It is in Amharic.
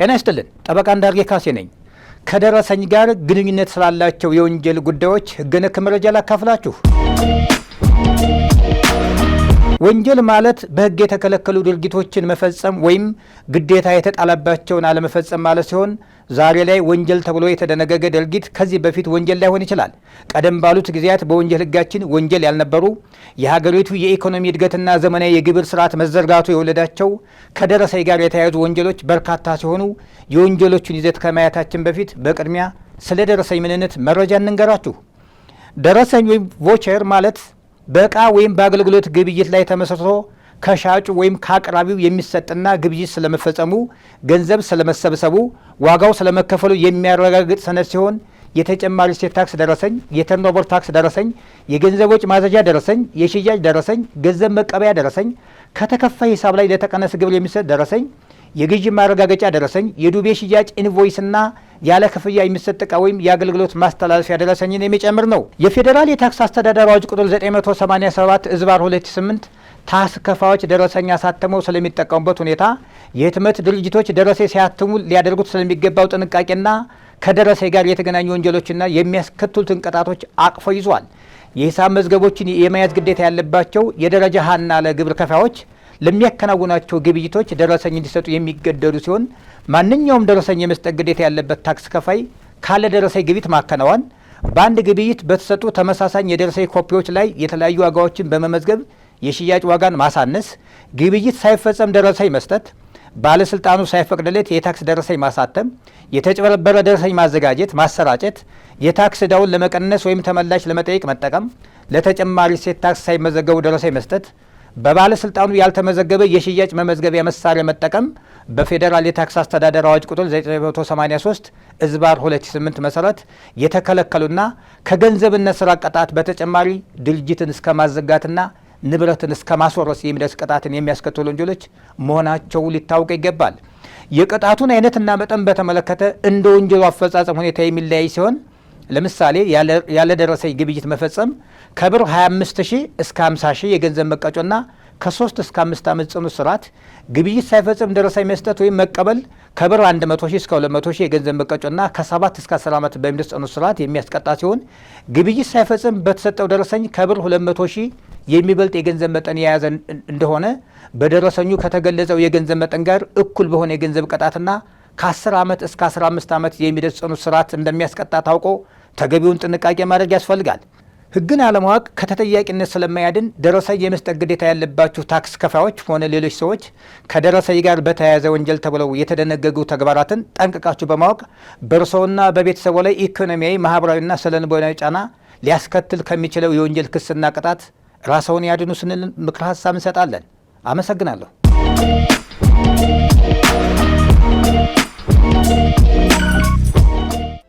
ጤና ይስጥልን። ጠበቃ እንዳርጌ ካሴ ነኝ። ከደረሰኝ ጋር ግንኙነት ስላላቸው የወንጀል ጉዳዮች ሕግ ነክ መረጃ ላካፍላችሁ። ወንጀል ማለት በሕግ የተከለከሉ ድርጊቶችን መፈጸም ወይም ግዴታ የተጣለባቸውን አለመፈጸም ማለት ሲሆን ዛሬ ላይ ወንጀል ተብሎ የተደነገገ ድርጊት ከዚህ በፊት ወንጀል ላይሆን ይችላል። ቀደም ባሉት ጊዜያት በወንጀል ሕጋችን ወንጀል ያልነበሩ የሀገሪቱ የኢኮኖሚ እድገትና ዘመናዊ የግብር ስርዓት መዘርጋቱ የወለዳቸው ከደረሰኝ ጋር የተያያዙ ወንጀሎች በርካታ ሲሆኑ የወንጀሎቹን ይዘት ከማየታችን በፊት በቅድሚያ ስለ ደረሰኝ ምንነት መረጃ እንንገራችሁ። ደረሰኝ ወይም ቮቸር ማለት በእቃ ወይም በአገልግሎት ግብይት ላይ ተመስርቶ ከሻጩ ወይም ከአቅራቢው የሚሰጥና ግብይት ስለመፈጸሙ፣ ገንዘብ ስለመሰብሰቡ፣ ዋጋው ስለመከፈሉ የሚያረጋግጥ ሰነድ ሲሆን የተጨማሪ እሴት ታክስ ደረሰኝ፣ የተርኖቨር ታክስ ደረሰኝ፣ የገንዘብ ወጪ ማዘዣ ደረሰኝ፣ የሽያጭ ደረሰኝ፣ ገንዘብ መቀበያ ደረሰኝ፣ ከተከፋይ ሂሳብ ላይ ለተቀነሰ ግብር የሚሰጥ ደረሰኝ፣ የግዥ ማረጋገጫ ደረሰኝ፣ የዱቤ ሽያጭ ኢንቮይስና ያለ ክፍያ የሚሰጥ እቃ ወይም የአገልግሎት ማስተላለፊያ ደረሰኝን የሚጨምር ነው። የፌዴራል የታክስ አስተዳደር አዋጅ ቁጥር 987/2008 ታክስ ከፋዮች ደረሰኝ አሳትመው ስለሚጠቀሙበት ሁኔታ፣ የህትመት ድርጅቶች ደረሰኝ ሲያትሙ ሊያደርጉት ስለሚገባው ጥንቃቄና ከደረሰኝ ጋር የተገናኙ ወንጀሎችና የሚያስከትሉትን ቅጣቶች አቅፎ ይዟል። የሂሳብ መዝገቦችን የመያዝ ግዴታ ያለባቸው የደረጃ ሀና ለግብር ከፋዮች ለሚያከናውናቸው ግብይቶች ደረሰኝ እንዲሰጡ የሚገደዱ ሲሆን ማንኛውም ደረሰኝ የመስጠት ግዴታ ያለበት ታክስ ከፋይ ካለ ደረሰኝ ግብይት ማከናወን፣ በአንድ ግብይት በተሰጡ ተመሳሳይ የደረሰኝ ኮፒዎች ላይ የተለያዩ ዋጋዎችን በመመዝገብ የሽያጭ ዋጋን ማሳነስ፣ ግብይት ሳይፈጸም ደረሰኝ መስጠት፣ ባለስልጣኑ ሳይፈቅድለት የታክስ ደረሰኝ ማሳተም፣ የተጭበረበረ ደረሰኝ ማዘጋጀት፣ ማሰራጨት፣ የታክስ ዕዳውን ለመቀነስ ወይም ተመላሽ ለመጠየቅ መጠቀም፣ ለተጨማሪ እሴት ታክስ ሳይመዘገቡ ደረሰኝ መስጠት፣ በባለስልጣኑ ያልተመዘገበ የሽያጭ መመዝገቢያ መሳሪያ መጠቀም በፌዴራል የታክስ አስተዳደር አዋጅ ቁጥር 983/2008 መሰረት የተከለከሉና ከገንዘብነት ስራ ቅጣት በተጨማሪ ድርጅትን እስከ ማዘጋትና ንብረትን እስከ ማስወረስ የሚደርስ ቅጣትን የሚያስከትሉ ወንጀሎች መሆናቸው ሊታወቅ ይገባል። የቅጣቱን አይነትና መጠን በተመለከተ እንደ ወንጀሉ አፈጻጸም ሁኔታ የሚለያይ ሲሆን ለምሳሌ ያለ ደረሰኝ ግብይት መፈጸም ከብር 25,000 እስከ 50,000 የገንዘብ መቀጮና ከ3 እስከ 5 ዓመት ጽኑ እስራት፣ ግብይት ሳይፈጽም ደረሰኝ መስጠት ወይም መቀበል ከብር 100,000 እስከ 200,000 የገንዘብ መቀጮና ከ7 እስከ 10 ዓመት በሚደርስ ጽኑ እስራት የሚያስቀጣ ሲሆን ግብይት ሳይፈጽም በተሰጠው ደረሰኝ ከብር 200,000 የሚበልጥ የገንዘብ መጠን የያዘ እንደሆነ በደረሰኙ ከተገለጸው የገንዘብ መጠን ጋር እኩል በሆነ የገንዘብ ቅጣትና ከ10 ዓመት እስከ 15 ዓመት የሚደርስ ጽኑ እስራት እንደሚያስቀጣ ታውቆ ተገቢውን ጥንቃቄ ማድረግ ያስፈልጋል። ሕግን አለማወቅ ከተጠያቂነት ስለማያድን ደረሰኝ የመስጠት ግዴታ ያለባችሁ ታክስ ከፋዮች ሆነ ሌሎች ሰዎች ከደረሰኝ ጋር በተያያዘ ወንጀል ተብለው የተደነገጉ ተግባራትን ጠንቅቃችሁ በማወቅ በእርስዎና በቤተሰቦ ላይ ኢኮኖሚያዊ፣ ማህበራዊና ስነ-ልቦናዊ ጫና ሊያስከትል ከሚችለው የወንጀል ክስና ቅጣት ራስዎን ያድኑ ስንል ምክረ ሀሳብ እንሰጣለን። አመሰግናለሁ።